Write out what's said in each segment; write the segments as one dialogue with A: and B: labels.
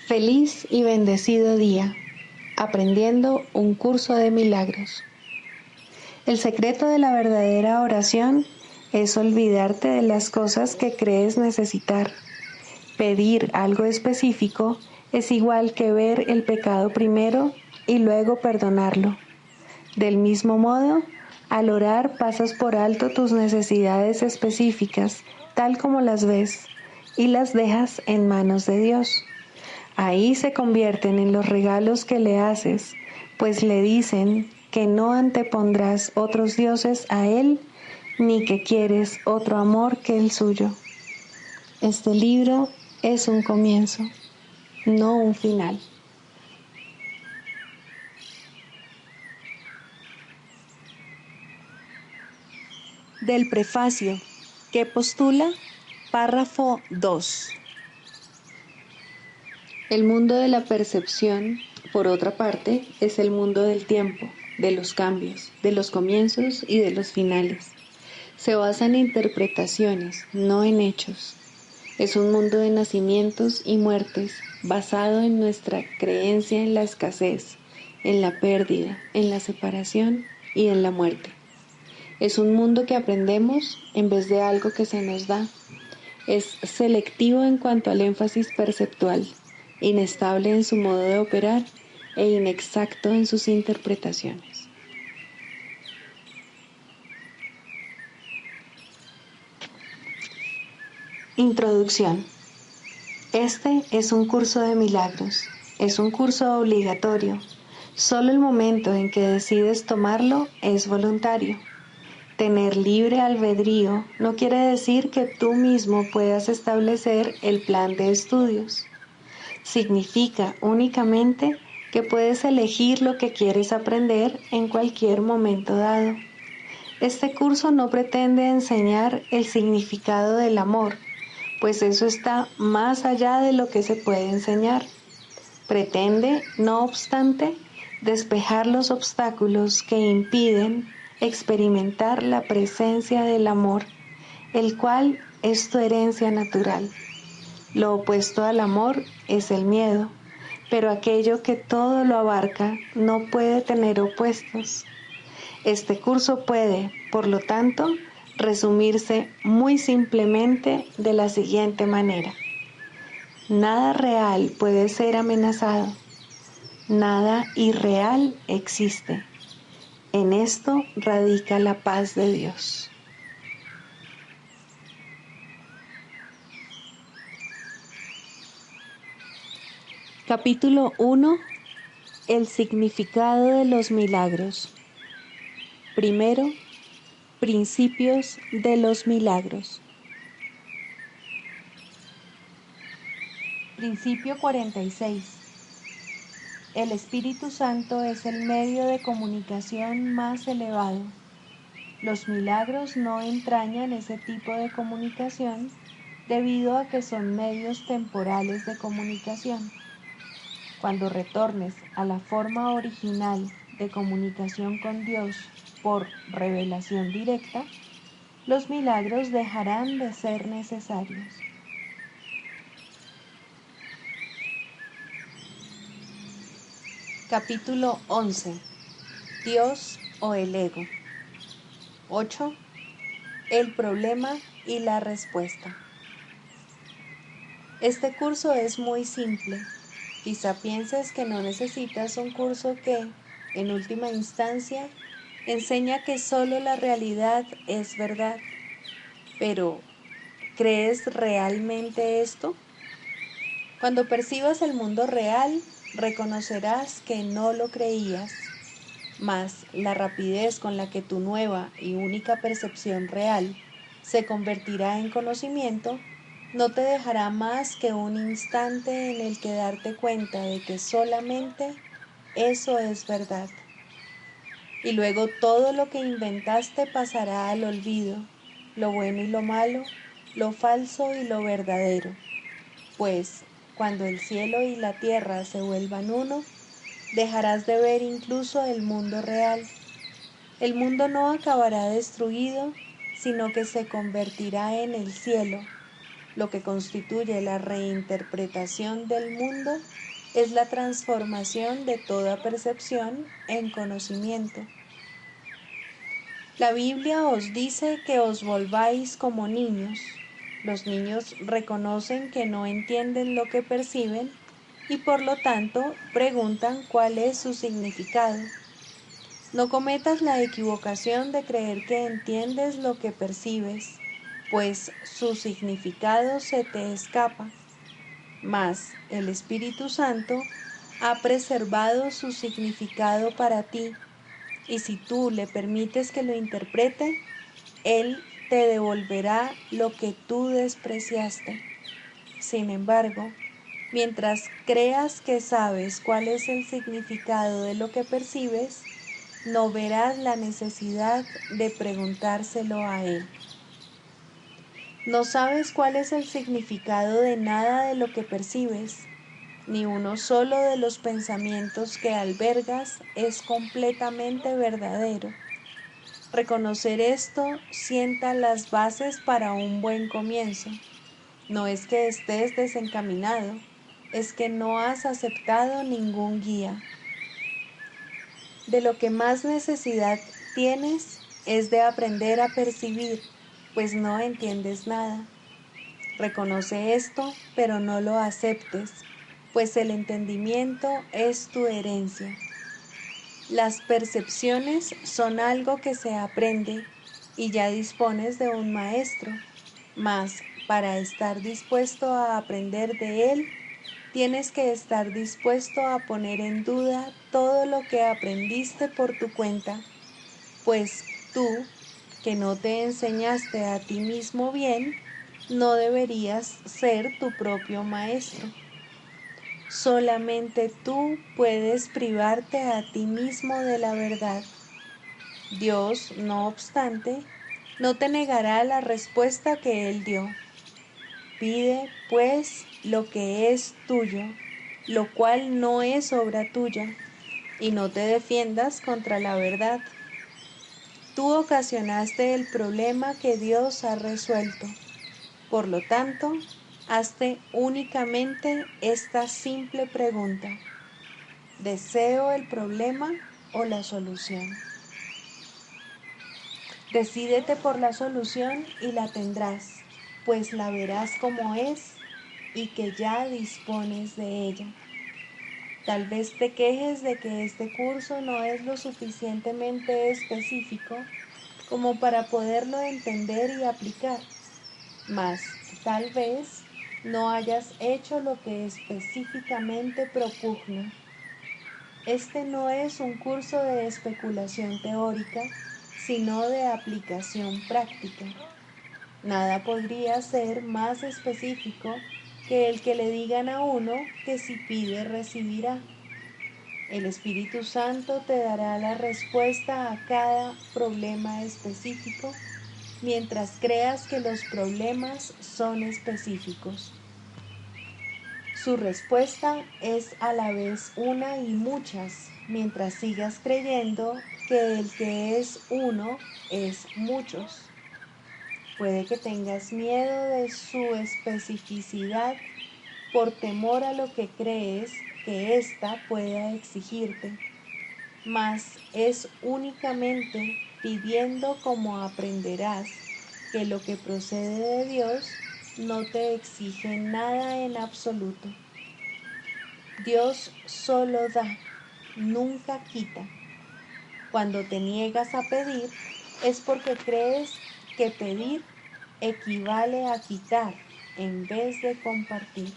A: Feliz y bendecido día, aprendiendo un curso de milagros. El secreto de la verdadera oración es olvidarte de las cosas que crees necesitar. Pedir algo específico es igual que ver el pecado primero y luego perdonarlo. Del mismo modo, al orar pasas por alto tus necesidades específicas, tal como las ves, y las dejas en manos de Dios. Ahí se convierten en los regalos que le haces, pues le dicen que no antepondrás otros dioses a Él, ni que quieres otro amor que el suyo. Este libro es un comienzo, no un final.
B: Del prefacio, que postula párrafo 2.
A: El mundo de la percepción, por otra parte, es el mundo del tiempo, de los cambios, de los comienzos y de los finales. Se basa en interpretaciones, no en hechos. Es un mundo de nacimientos y muertes, basado en nuestra creencia en la escasez, en la pérdida, en la separación y en la muerte. Es un mundo que aprendemos en vez de algo que se nos da. Es selectivo en cuanto al énfasis perceptual, inestable en su modo de operar e inexacto en sus interpretaciones. Introducción. Este es un curso de milagros. Es un curso obligatorio. Solo el momento en que decides tomarlo es voluntario. Tener libre albedrío no quiere decir que tú mismo puedas establecer el plan de estudios. Significa únicamente que puedes elegir lo que quieres aprender en cualquier momento dado. Este curso no pretende enseñar el significado del amor, pues eso está más allá de lo que se puede enseñar. Pretende, no obstante, despejar los obstáculos que impiden experimentar la presencia del amor, el cual es tu herencia natural. Lo opuesto al amor es el miedo, pero aquello que todo lo abarca no puede tener opuestos. Este curso puede, por lo tanto, resumirse muy simplemente de la siguiente manera. Nada real puede ser amenazado. Nada irreal existe. En esto radica la paz de Dios.
B: Capítulo 1. El significado de los milagros. Primero, principios de los milagros. Principio 46. El Espíritu Santo es el medio de comunicación más elevado. Los milagros no entrañan ese tipo de comunicación debido a que son medios temporales de comunicación. Cuando retornes a la forma original de comunicación con Dios por revelación directa, los milagros dejarán de ser necesarios. Capítulo 11. Dios o el ego. 8. El problema y la respuesta. Este curso es muy simple. Quizá pienses que no necesitas un curso que, en última instancia, enseña que solo la realidad es verdad. Pero, ¿crees realmente esto? Cuando percibas el mundo real, reconocerás que no lo creías, mas la rapidez con la que tu nueva y única percepción real se convertirá en conocimiento no te dejará más que un instante en el que darte cuenta de que solamente eso es verdad. Y luego todo lo que inventaste pasará al olvido, lo bueno y lo malo, lo falso y lo verdadero, pues cuando el cielo y la tierra se vuelvan uno, dejarás de ver incluso el mundo real. El mundo no acabará destruido, sino que se convertirá en el cielo, Lo que constituye la reinterpretación del mundo es la transformación de toda percepción en conocimiento. La Biblia os dice que os volváis como niños. Los niños reconocen que no entienden lo que perciben y por lo tanto preguntan cuál es su significado. No cometas la equivocación de creer que entiendes lo que percibes, pues su significado se te escapa. Mas el Espíritu Santo ha preservado su significado para ti, y si tú le permites que lo interprete, Él te devolverá lo que tú despreciaste. Sin embargo, mientras creas que sabes cuál es el significado de lo que percibes, no verás la necesidad de preguntárselo a Él. No sabes cuál es el significado de nada de lo que percibes, ni uno solo de los pensamientos que albergas es completamente verdadero. Reconocer esto sienta las bases para un buen comienzo. No es que estés desencaminado, es que no has aceptado ningún guía. De lo que más necesidad tienes es de aprender a percibir, pues no entiendes nada. Reconoce esto, pero no lo aceptes, pues el entendimiento es tu herencia. Las percepciones son algo que se aprende y ya dispones de un maestro, mas para estar dispuesto a aprender de él, tienes que estar dispuesto a poner en duda todo lo que aprendiste por tu cuenta, pues tú, que no te enseñaste a ti mismo bien, no deberías ser tu propio maestro. Solamente tú puedes privarte a ti mismo de la verdad. Dios, no obstante, no te negará la respuesta que Él dio. Pide, pues, lo que es tuyo, lo cual no es obra tuya, y no te defiendas contra la verdad. Tú ocasionaste el problema que Dios ha resuelto. Por lo tanto, hazte únicamente esta simple pregunta: ¿deseo el problema o la solución? Decídete por la solución y la tendrás, pues la verás como es y que ya dispones de ella. Tal vez te quejes de que este curso no es lo suficientemente específico como para poderlo entender y aplicar, mas tal vez no hayas hecho lo que específicamente propugna. Este no es un curso de especulación teórica, sino de aplicación práctica. Nada podría ser más específico que el que le digan a uno que si pide recibirá. El Espíritu Santo te dará la respuesta a cada problema específico mientras creas que los problemas son específicos. Su respuesta es a la vez una y muchas, mientras sigas creyendo que el que es uno es muchos. Puede que tengas miedo de su especificidad por temor a lo que crees que ésta pueda exigirte, mas es únicamente pidiendo como aprenderás que lo que procede de Dios no te exige nada en absoluto. Dios solo da, nunca quita. Cuando te niegas a pedir, es porque crees que pedir equivale a quitar en vez de compartir.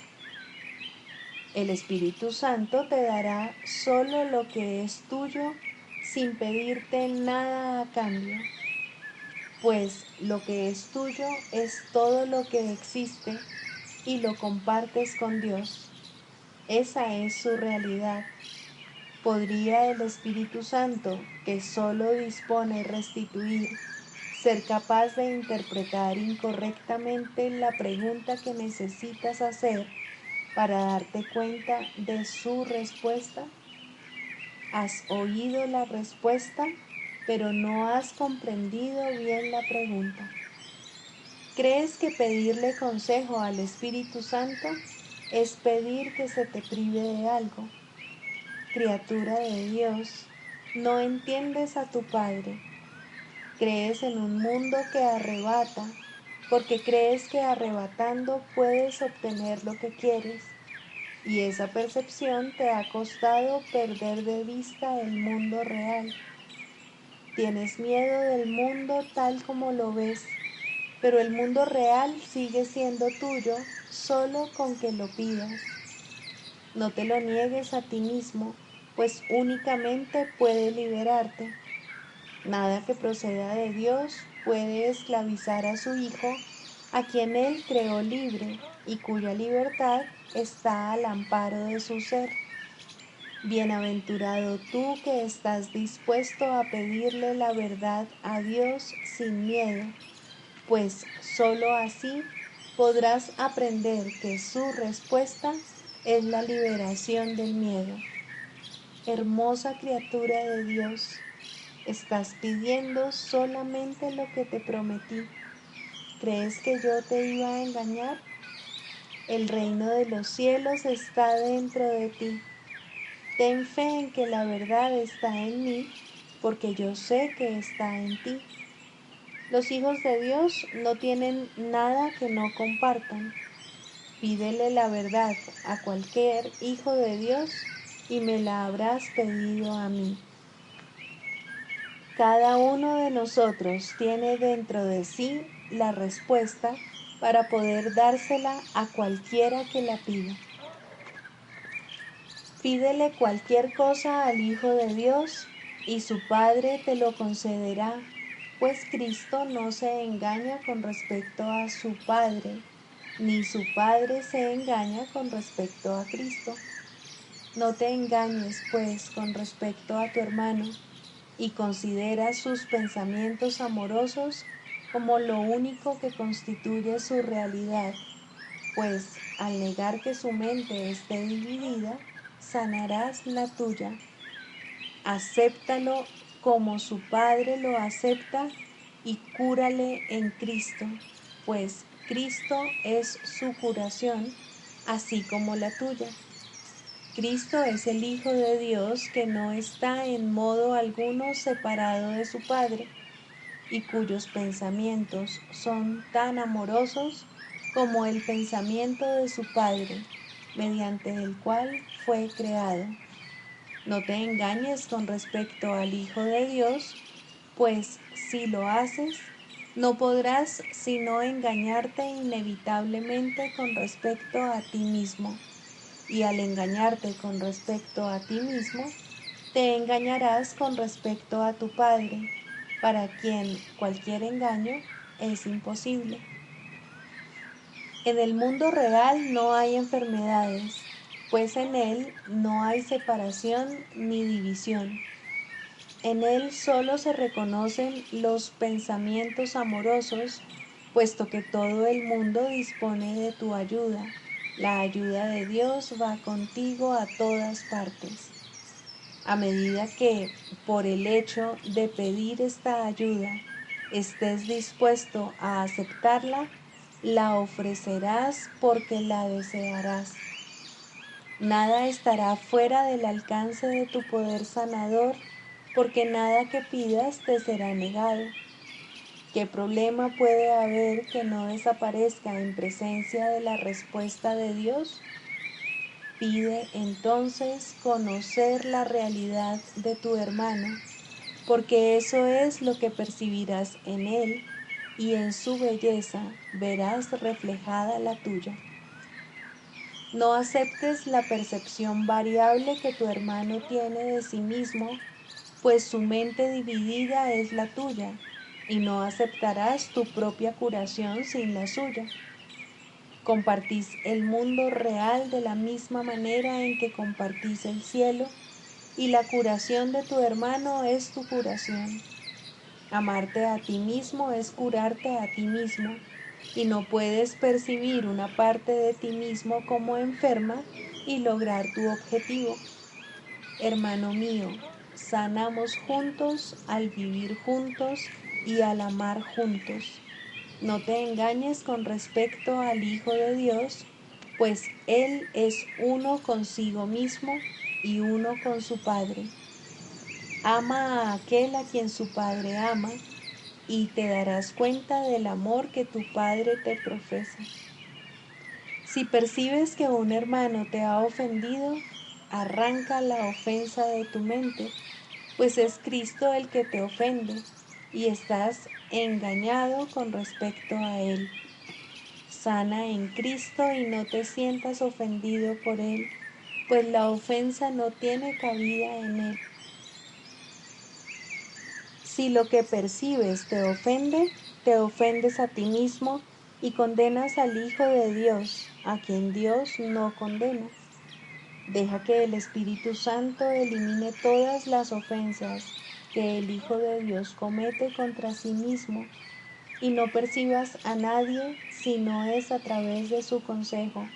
B: El Espíritu Santo te dará solo lo que es tuyo sin pedirte nada a cambio, pues lo que es tuyo es todo lo que existe y lo compartes con Dios. Esa es su realidad. ¿Podría el Espíritu Santo, que solo dispone restituir, ser capaz de interpretar incorrectamente la pregunta que necesitas hacer para darte cuenta de su respuesta? Has oído la respuesta, pero no has comprendido bien la pregunta. ¿Crees que pedirle consejo al Espíritu Santo es pedir que se te prive de algo? Criatura de Dios, no entiendes a tu Padre. Crees en un mundo que arrebata, porque crees que arrebatando puedes obtener lo que quieres, y esa percepción te ha costado perder de vista el mundo real. Tienes miedo del mundo tal como lo ves, pero el mundo real sigue siendo tuyo solo con que lo pidas. No te lo niegues a ti mismo, pues únicamente puede liberarte. Nada que proceda de Dios puede esclavizar a su Hijo, a quien Él creó libre y cuya libertad está al amparo de su ser. Bienaventurado tú que estás dispuesto a pedirle la verdad a Dios sin miedo, pues sólo así podrás aprender que su respuesta es la liberación del miedo. Hermosa criatura de Dios, estás pidiendo solamente lo que te prometí. ¿Crees que yo te iba a engañar? El reino de los cielos está dentro de ti. Ten fe en que la verdad está en mí, porque yo sé que está en ti. Los hijos de Dios no tienen nada que no compartan. Pídele la verdad a cualquier hijo de Dios y me la habrás pedido a mí. Cada uno de nosotros tiene dentro de sí la respuesta para poder dársela a cualquiera que la pida. Pídele cualquier cosa al Hijo de Dios y su Padre te lo concederá, pues Cristo no se engaña con respecto a su Padre, ni su Padre se engaña con respecto a Cristo. No te engañes, pues, con respecto a tu hermano, y considera sus pensamientos amorosos como lo único que constituye su realidad, pues al negar que su mente esté dividida, sanarás la tuya. Acéptalo como su Padre lo acepta y cúrale en Cristo, pues Cristo es su curación, así como la tuya. Cristo es el Hijo de Dios que no está en modo alguno separado de su Padre y cuyos pensamientos son tan amorosos como el pensamiento de su Padre, mediante el cual fue creado. No te engañes con respecto al Hijo de Dios, pues si lo haces, no podrás sino engañarte inevitablemente con respecto a ti mismo. Y al engañarte con respecto a ti mismo, te engañarás con respecto a tu Padre, para quien cualquier engaño es imposible. En el mundo real no hay enfermedades, pues en él no hay separación ni división. En él solo se reconocen los pensamientos amorosos, puesto que todo el mundo dispone de tu ayuda. La ayuda de Dios va contigo a todas partes. A medida que, por el hecho de pedir esta ayuda, estés dispuesto a aceptarla, la ofrecerás porque la desearás. Nada estará fuera del alcance de tu poder sanador, porque nada que pidas te será negado. ¿Qué problema puede haber que no desaparezca en presencia de la respuesta de Dios? Pide entonces conocer la realidad de tu hermano, porque eso es lo que percibirás en él, y en su belleza verás reflejada la tuya. No aceptes la percepción variable que tu hermano tiene de sí mismo, pues su mente dividida es la tuya, y no aceptarás tu propia curación sin la suya. Compartís el mundo real de la misma manera en que compartís el cielo, y la curación de tu hermano es tu curación. Amarte a ti mismo es curarte a ti mismo, y no puedes percibir una parte de ti mismo como enferma y lograr tu objetivo. Hermano mío, sanamos juntos al vivir juntos y al amar juntos. No te engañes con respecto al Hijo de Dios, pues Él es uno consigo mismo y uno con su Padre. Ama a aquel a quien su Padre ama, y te darás cuenta del amor que tu Padre te profesa. Si percibes que un hermano te ha ofendido, arranca la ofensa de tu mente, pues es Cristo el que te ofende, y estás engañado con respecto a Él. Sana en Cristo y no te sientas ofendido por Él, pues la ofensa no tiene cabida en Él. Si lo que percibes te ofendes a ti mismo y condenas al Hijo de Dios, a quien Dios no condena. Deja que el Espíritu Santo elimine todas las ofensas que el Hijo de Dios comete contra sí mismo, y no percibas a nadie si no es a través de su consejo,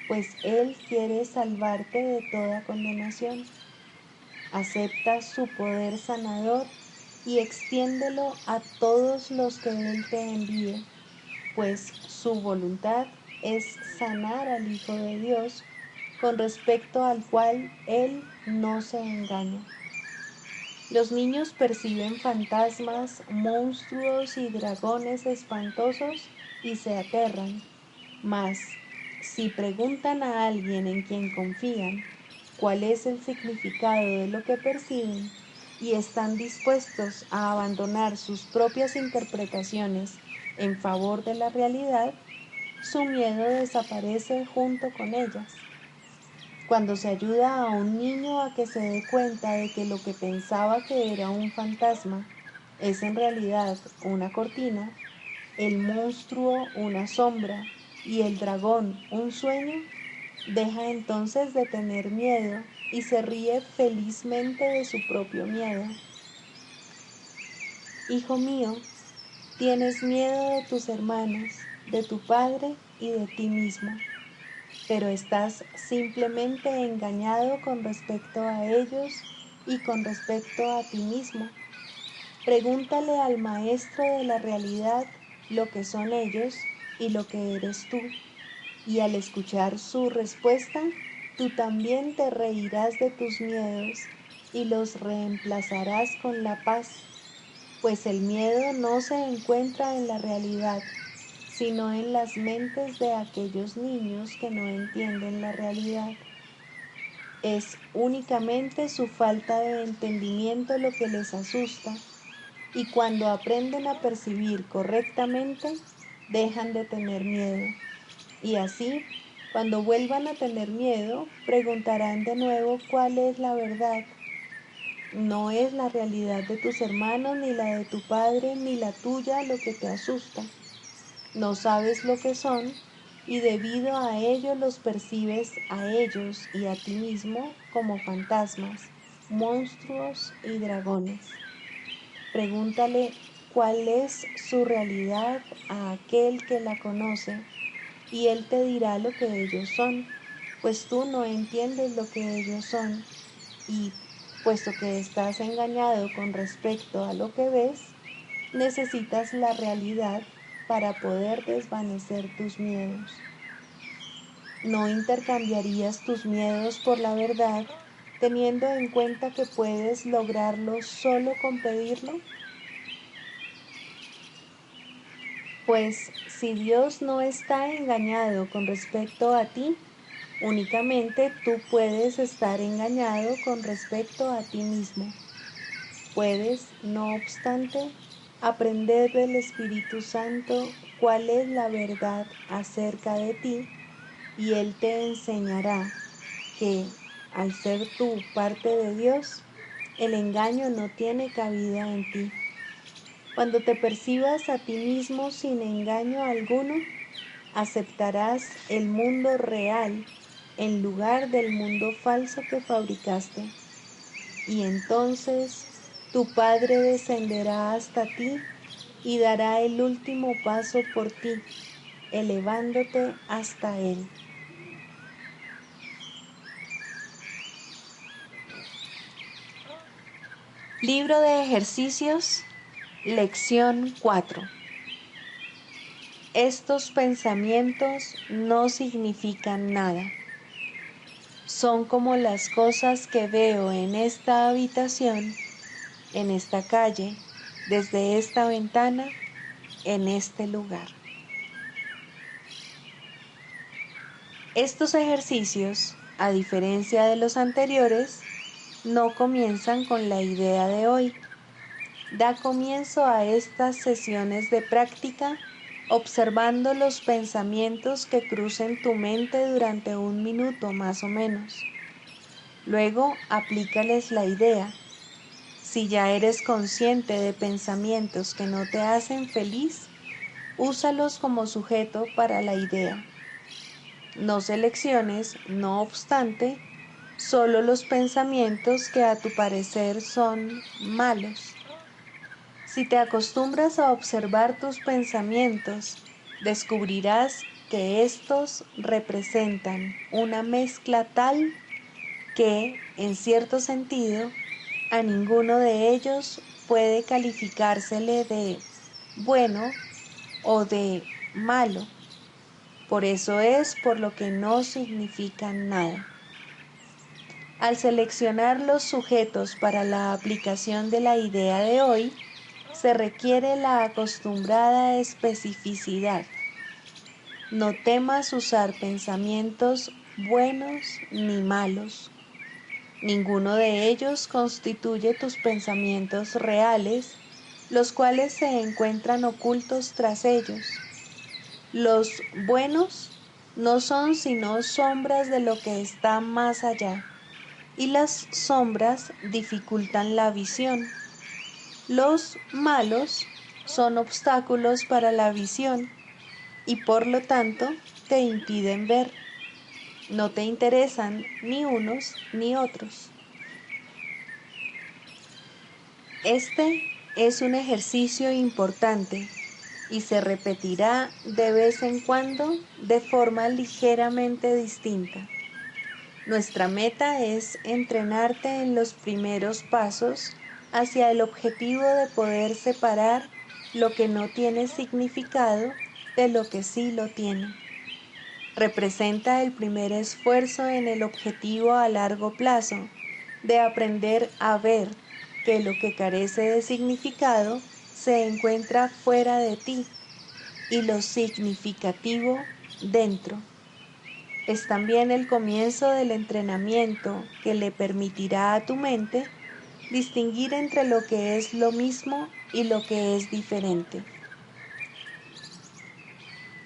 B: pues Él quiere salvarte de toda condenación. Acepta su poder sanador y extiéndelo a todos los que Él te envíe, pues su voluntad es sanar al Hijo de Dios, con respecto al cual Él no se engaña. Los niños perciben fantasmas, monstruos y dragones espantosos y se aterran, mas si preguntan a alguien en quien confían cuál es el significado de lo que perciben y están dispuestos a abandonar sus propias interpretaciones en favor de la realidad, su miedo desaparece junto con ellas. Cuando se ayuda a un niño a que se dé cuenta de que lo que pensaba que era un fantasma es en realidad una cortina, el monstruo una sombra y el dragón un sueño, deja entonces de tener miedo y se ríe felizmente de su propio miedo. Hijo mío, tienes miedo de tus hermanos, de tu padre y de ti mismo, pero estás simplemente engañado con respecto a ellos y con respecto a ti mismo. Pregúntale al maestro de la realidad lo que son ellos y lo que eres tú, y al escuchar su respuesta, tú también te reirás de tus miedos y los reemplazarás con la paz, pues el miedo no se encuentra en la realidad, sino en las mentes de aquellos niños que no entienden la realidad. Es únicamente su falta de entendimiento lo que les asusta, y cuando aprenden a percibir correctamente, dejan de tener miedo. Y así, cuando vuelvan a tener miedo, preguntarán de nuevo cuál es la verdad. No es la realidad de tus hermanos, ni la de tu padre, ni la tuya lo que te asusta. No sabes lo que son, y debido a ello los percibes a ellos y a ti mismo como fantasmas, monstruos y dragones. Pregúntale cuál es su realidad a aquel que la conoce, y él te dirá lo que ellos son, pues tú no entiendes lo que ellos son, y puesto que estás engañado con respecto a lo que ves, necesitas la realidad para poder desvanecer tus miedos. ¿No intercambiarías tus miedos por la verdad, teniendo en cuenta que puedes lograrlo solo con pedirlo? Pues si Dios no está engañado con respecto a ti, únicamente tú puedes estar engañado con respecto a ti mismo. Puedes, no obstante, aprender del Espíritu Santo cuál es la verdad acerca de ti, y Él te enseñará que, al ser tú parte de Dios, el engaño no tiene cabida en ti. Cuando te percibas a ti mismo sin engaño alguno, aceptarás el mundo real en lugar del mundo falso que fabricaste. Y entonces tu Padre descenderá hasta ti y dará el último paso por ti, elevándote hasta Él. Libro de ejercicios, lección 4. estos pensamientos no significan nada. Son como las cosas que veo en esta habitación, en esta calle, desde esta ventana, en este lugar. Estos ejercicios, a diferencia de los anteriores, no comienzan con la idea de hoy. Da comienzo a estas sesiones de práctica observando los pensamientos que crucen tu mente durante 1 minuto más o menos. Luego aplícales la idea. Si ya eres consciente de pensamientos que no te hacen feliz, úsalos como sujeto para la idea. No selecciones, no obstante, solo los pensamientos que a tu parecer son malos. Si te acostumbras a observar tus pensamientos, descubrirás que estos representan una mezcla tal que, en cierto sentido, a ninguno de ellos puede calificársele de bueno o de malo. Por eso es por lo que no significan nada. Al seleccionar los sujetos para la aplicación de la idea de hoy, se requiere la acostumbrada especificidad. No temas usar pensamientos buenos ni malos. Ninguno de ellos constituye tus pensamientos reales, los cuales se encuentran ocultos tras ellos. Los buenos no son sino sombras de lo que está más allá, y las sombras dificultan la visión. Los malos son obstáculos para la visión y por lo tanto te impiden ver. No te interesan ni unos ni otros. Este es un ejercicio importante y se repetirá de vez en cuando de forma ligeramente distinta. Nuestra meta es entrenarte en los primeros pasos hacia el objetivo de poder separar lo que no tiene significado de lo que sí lo tiene. Representa el primer esfuerzo en el objetivo a largo plazo de aprender a ver que lo que carece de significado se encuentra fuera de ti y lo significativo dentro. Es también el comienzo del entrenamiento que le permitirá a tu mente distinguir entre lo que es lo mismo y lo que es diferente.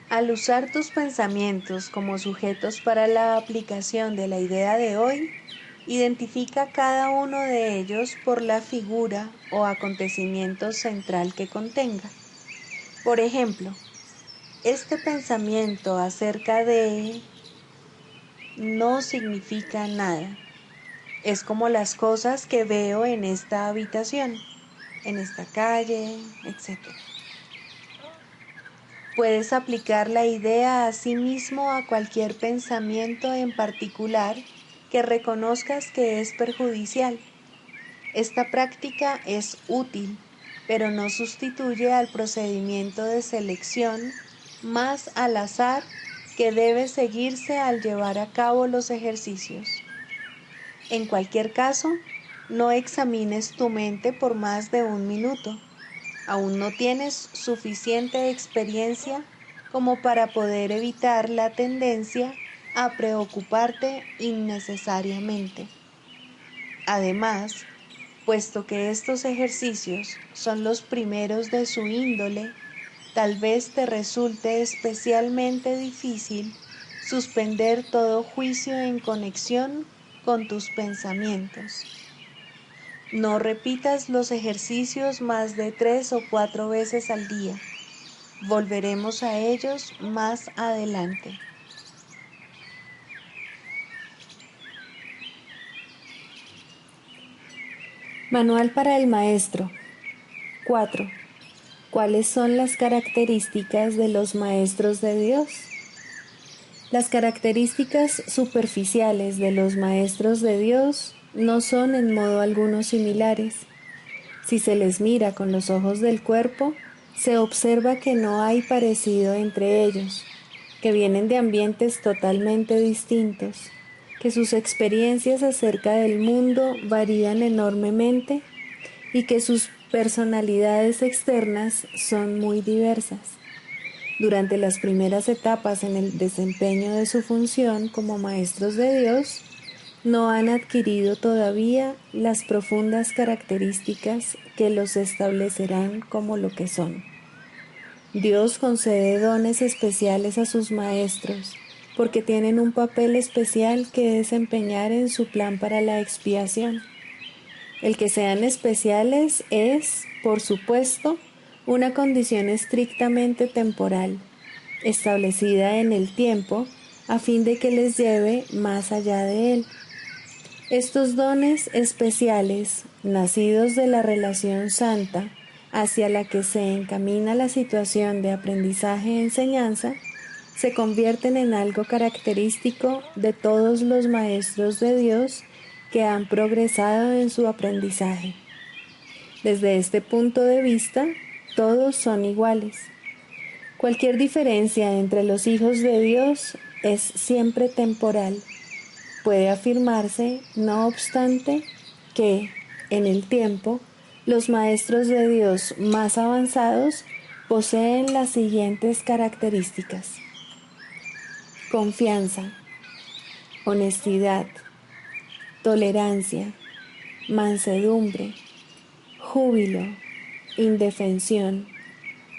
B: Al usar tus pensamientos como sujetos para la aplicación de la idea de hoy, identifica cada uno de ellos por la figura o acontecimiento central que contenga. Por ejemplo, este pensamiento acerca de no significa nada. Es como las cosas que veo en esta habitación, en esta calle, etc. Puedes aplicar la idea a sí mismo a cualquier pensamiento en particular que reconozcas que es perjudicial. Esta práctica es útil, pero no sustituye al procedimiento de selección más al azar que debe seguirse al llevar a cabo los ejercicios. En cualquier caso, no examines tu mente por más de 1 minuto. Aún no tienes suficiente experiencia como para poder evitar la tendencia a preocuparte innecesariamente. Además, puesto que estos ejercicios son los primeros de su índole, tal vez te resulte especialmente difícil suspender todo juicio en conexión con tus pensamientos. No repitas los ejercicios más de 3 o 4 veces al día. Volveremos a ellos más adelante.
A: Manual para el maestro. 4. ¿Cuáles son las características de los maestros de Dios? Las características superficiales de los maestros de Dios no son en modo alguno similares. Si se les mira con los ojos del cuerpo,
B: Se observa que no hay parecido entre ellos, que vienen de ambientes totalmente distintos, que sus experiencias acerca del mundo varían enormemente y que sus personalidades externas son muy diversas. Durante las primeras etapas en el desempeño de su función como maestros de Dios, no han adquirido todavía las profundas características que los establecerán como lo que son. Dios concede dones especiales a sus maestros porque tienen un papel especial que desempeñar en su plan para la expiación. El que sean especiales es, por supuesto, una condición estrictamente temporal, establecida en el tiempo a fin de que les lleve más allá de él. Estos dones especiales, nacidos de la relación santa hacia la que se encamina la situación de aprendizaje-enseñanza, se convierten en algo característico de todos los maestros de Dios que han progresado en su aprendizaje. Desde este punto de vista, todos son iguales. Cualquier diferencia entre los hijos de Dios es siempre temporal. Puede afirmarse, no obstante, que, en el tiempo, los maestros de Dios más avanzados poseen las siguientes características: confianza, honestidad, tolerancia, mansedumbre, júbilo, indefensión,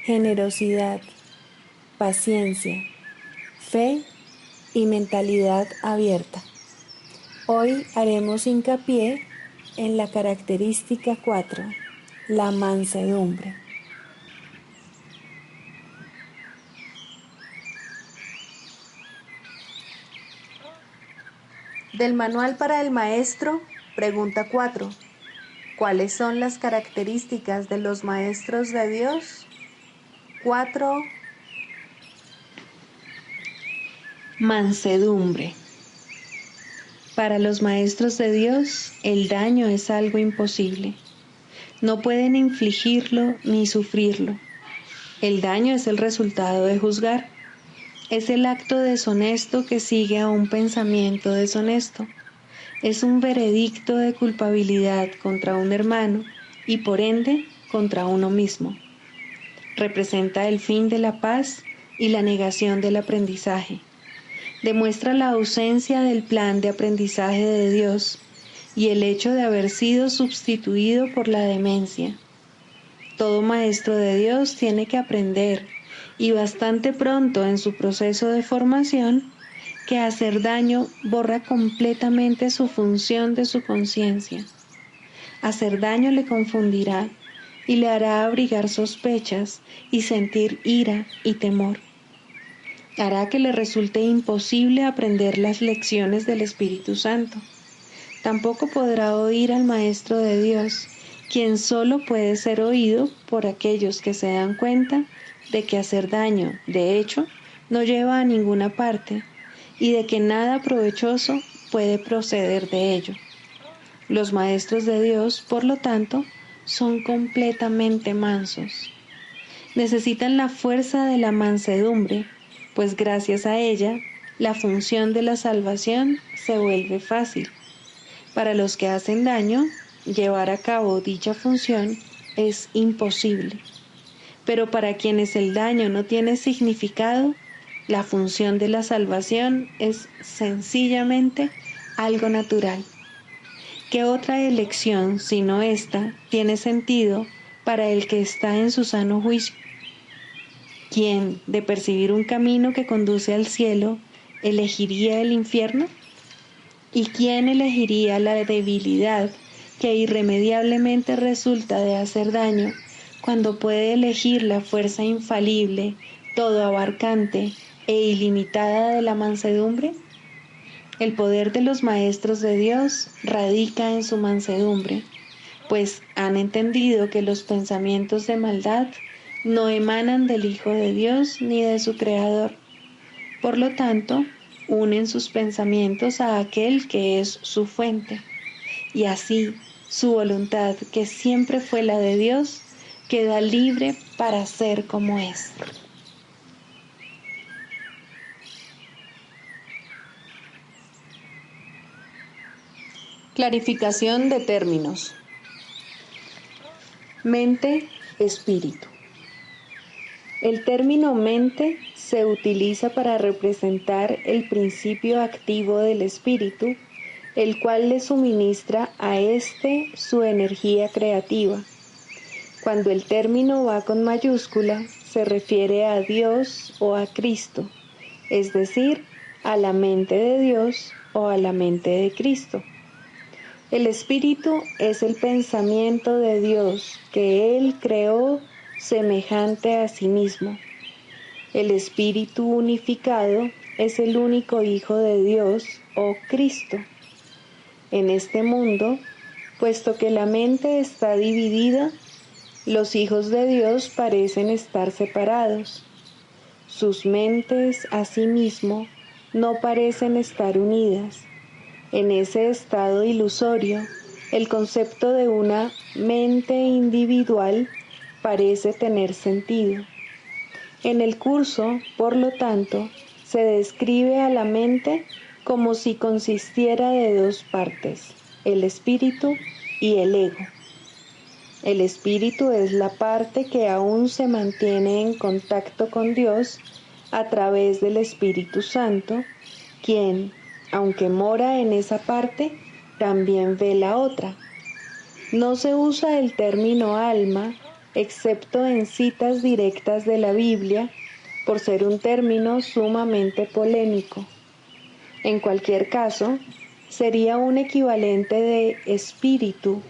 B: generosidad, paciencia, fe y mentalidad abierta. Hoy haremos hincapié en la característica 4, la mansedumbre. Del Manual para el Maestro, pregunta 4. ¿Cuáles son las características de los maestros de Dios? 4.
A: Mansedumbre. Para los maestros de Dios, el daño es algo imposible. No pueden infligirlo ni sufrirlo. El daño es el resultado de juzgar. Es el acto deshonesto que sigue a un pensamiento deshonesto. Es un veredicto de culpabilidad contra un hermano y por ende contra uno mismo. Representa el fin de la paz y la negación del aprendizaje. Demuestra la ausencia del plan de aprendizaje de Dios y el hecho de haber sido sustituido por la demencia. Todo maestro de Dios tiene que aprender, y bastante pronto en su proceso de formación, que hacer daño borra completamente su función de su conciencia. Hacer daño le confundirá y le hará abrigar sospechas y sentir ira y temor. Hará que le resulte imposible aprender las lecciones del Espíritu Santo. Tampoco podrá oír al Maestro de Dios, quien solo puede ser oído por aquellos que se dan cuenta de que hacer daño, de hecho, no lleva a ninguna parte y de que nada provechoso puede proceder de ello. Los maestros de Dios, por lo tanto, son completamente mansos. Necesitan la fuerza de la mansedumbre, pues gracias a ella, la función de la salvación se vuelve fácil. Para los que hacen daño, llevar a cabo dicha función es imposible. Pero para quienes el daño no tiene significado, la función de la salvación es sencillamente algo natural. ¿Qué otra elección, sino esta, tiene sentido para el que está en su sano juicio? ¿Quién, de percibir un camino que conduce al cielo, elegiría el infierno? ¿Y quién elegiría la debilidad que irremediablemente resulta de hacer daño cuando puede elegir la fuerza infalible, todo abarcante e ilimitada de la mansedumbre? El poder de los maestros de Dios radica en su mansedumbre, pues han entendido que los pensamientos de maldad no emanan del Hijo de Dios ni de su Creador. Por lo tanto, unen sus pensamientos a aquel que es su fuente, y así su voluntad, que siempre fue la de Dios, queda libre para ser como es. Clarificación de términos. Mente, espíritu. El término mente se utiliza para representar el principio activo del espíritu, el cual le suministra a éste su energía creativa. Cuando el término va con mayúscula, se refiere a Dios o a Cristo, es decir, a la mente de Dios o a la mente de Cristo. El espíritu es el pensamiento de Dios que Él creó semejante a sí mismo. El espíritu unificado es el único Hijo de Dios o Cristo. En este mundo, puesto que la mente está dividida, los hijos de Dios parecen estar separados. Sus mentes, asimismo, no parecen estar unidas. En ese estado ilusorio, el concepto de una mente individual parece tener sentido. En el curso, por lo tanto, se describe a la mente como si consistiera de dos partes, el espíritu y el ego. El espíritu es la parte que aún se mantiene en contacto con Dios a través del Espíritu Santo, quien, aunque mora en esa parte, también ve la otra. No se usa el término alma, excepto en citas directas de la Biblia, por ser un término sumamente polémico. En cualquier caso, sería un equivalente de espíritu,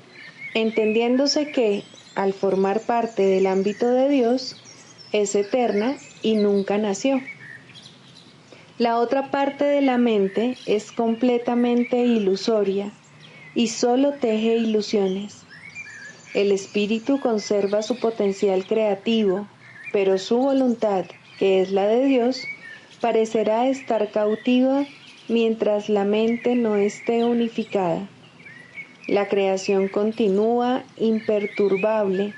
A: entendiéndose que, al formar parte del ámbito de Dios, es eterna y nunca nació. La otra parte de la mente es completamente ilusoria y solo teje ilusiones. El espíritu conserva su potencial creativo, pero su voluntad, que es la de Dios, parecerá estar cautiva mientras la mente no esté unificada. La creación continúa imperturbable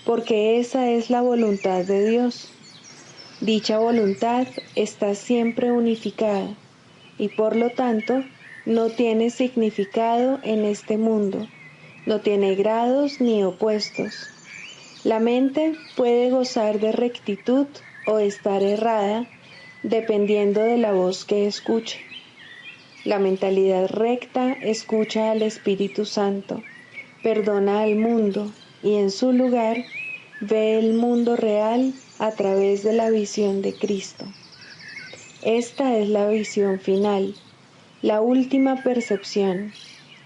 A: porque esa es la voluntad de Dios. Dicha voluntad está siempre unificada y por lo tanto no tiene significado en este mundo, no tiene grados ni opuestos. La mente puede gozar de rectitud o estar errada dependiendo de la voz que escuche. La mentalidad recta escucha al Espíritu Santo, perdona al mundo y en su lugar ve el mundo real a través de la visión de Cristo. Esta es la visión final, la última percepción,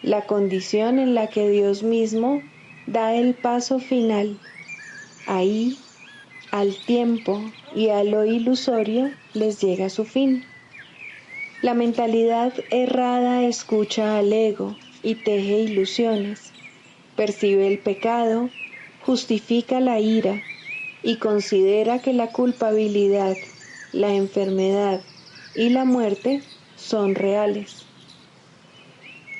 A: la condición en la que Dios mismo da el paso final. Ahí, al tiempo y a lo ilusorio les llega su fin. La mentalidad errada escucha al ego y teje ilusiones, percibe el pecado, justifica la ira y considera que la culpabilidad, la enfermedad y la muerte son reales.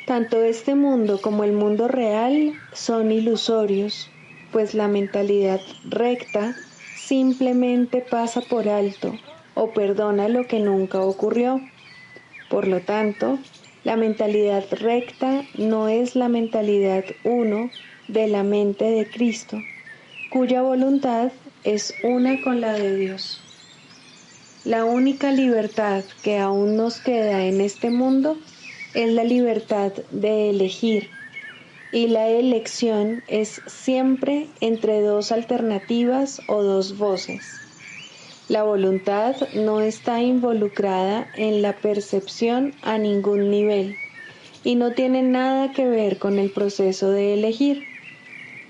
A: Tanto este mundo como el mundo real son ilusorios, pues la mentalidad recta simplemente pasa por alto o perdona lo que nunca ocurrió. Por lo tanto, la mentalidad recta no es la mentalidad uno de la mente de Cristo, cuya voluntad es una con la de Dios. La única libertad que aún nos queda en este mundo es la libertad de elegir, y la elección es siempre entre dos alternativas o dos voces. La voluntad no está involucrada en la percepción a ningún nivel y no tiene nada que ver con el proceso de elegir.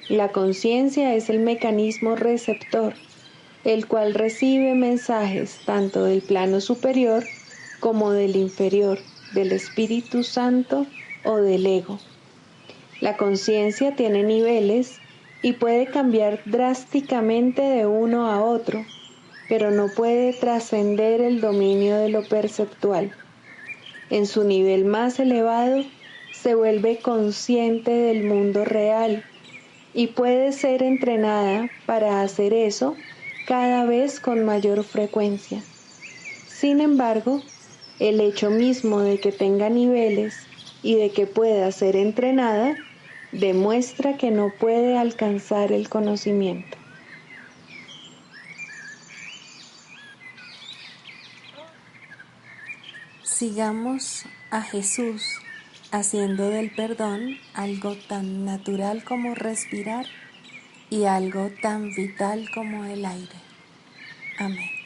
A: La conciencia es el mecanismo receptor, el cual recibe mensajes tanto del plano superior como del inferior, del Espíritu Santo o del ego. La conciencia tiene niveles y puede cambiar drásticamente de uno a otro, pero no puede trascender el dominio de lo perceptual. En su nivel más elevado, se vuelve consciente del mundo real y puede ser entrenada para hacer eso cada vez con mayor frecuencia. Sin embargo, el hecho mismo de que tenga niveles y de que pueda ser entrenada demuestra que no puede alcanzar el conocimiento.
B: Sigamos a Jesús haciendo del perdón algo tan natural como respirar y algo tan vital como el aire. Amén.